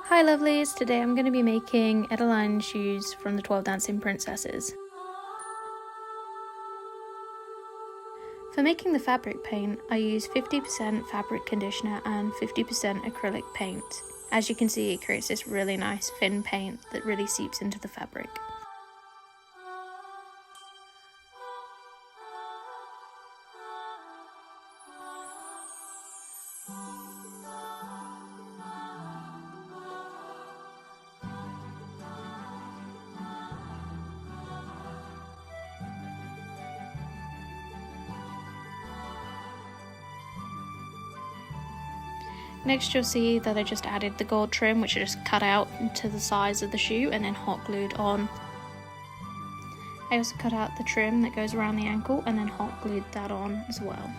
Hi lovelies, today I'm going to be making Edeline shoes from the 12 Dancing Princesses. For making the fabric paint, I use 50% fabric conditioner and 50% acrylic paint. As you can see, it creates this really nice thin paint that really seeps into the fabric. Next you'll see that I just added the gold trim, which I just cut out into the size of the shoe and then hot glued on. I also cut out the trim that goes around the ankle and then hot glued that on as well.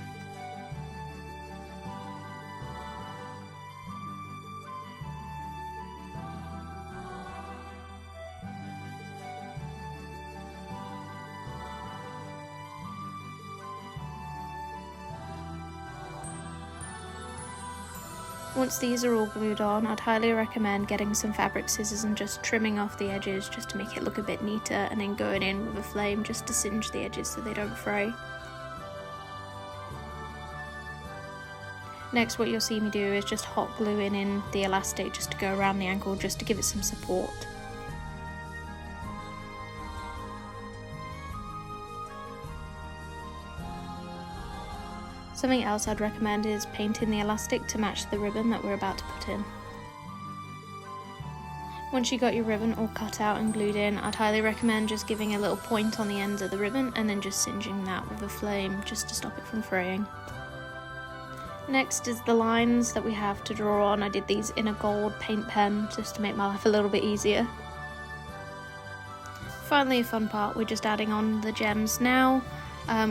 Once these are all glued on, I'd highly recommend getting some fabric scissors and just trimming off the edges just to make it look a bit neater, and then going in with a flame just to singe the edges so they don't fray. Next, what you'll see me do is just hot gluing in the elastic just to go around the ankle just to give it some support. Something else I'd recommend is painting the elastic to match the ribbon that we're about to put in. Once you got your ribbon all cut out and glued in, I'd highly recommend just giving a little point on the ends of the ribbon and then just singeing that with a flame just to stop it from fraying. Next is the lines that we have to draw on. I did these in a gold paint pen just to make my life a little bit easier. Finally, a fun part, we're just adding on the gems now.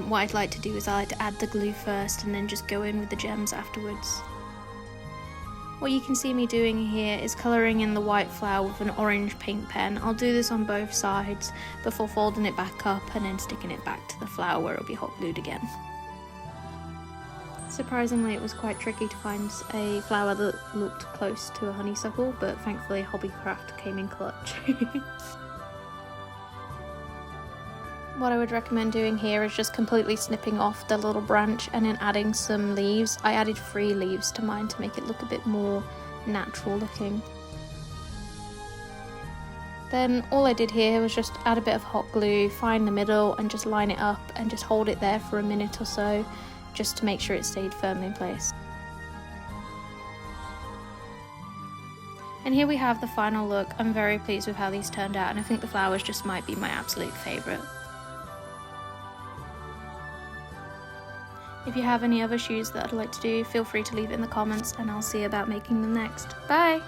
What I'd like to do is I like to add the glue first and then just go in with the gems afterwards. What you can see me doing here is colouring in the white flower with an orange paint pen. I'll do this on both sides before folding it back up and then sticking it back to the flower where it'll be hot glued again. Surprisingly, it was quite tricky to find a flower that looked close to a honeysuckle, but thankfully Hobbycraft came in clutch. What I would recommend doing here is just completely snipping off the little branch and then adding some leaves. I added 3 leaves to mine to make it look a bit more natural looking. Then all I did here was just add a bit of hot glue, find the middle and just line it up and just hold it there for a minute or so just to make sure it stayed firmly in place. And here we have the final look. I'm very pleased with how these turned out and I think the flowers just might be my absolute favourite. If you have any other shoes that I'd like to do, feel free to leave it in the comments and I'll see about making them next. Bye!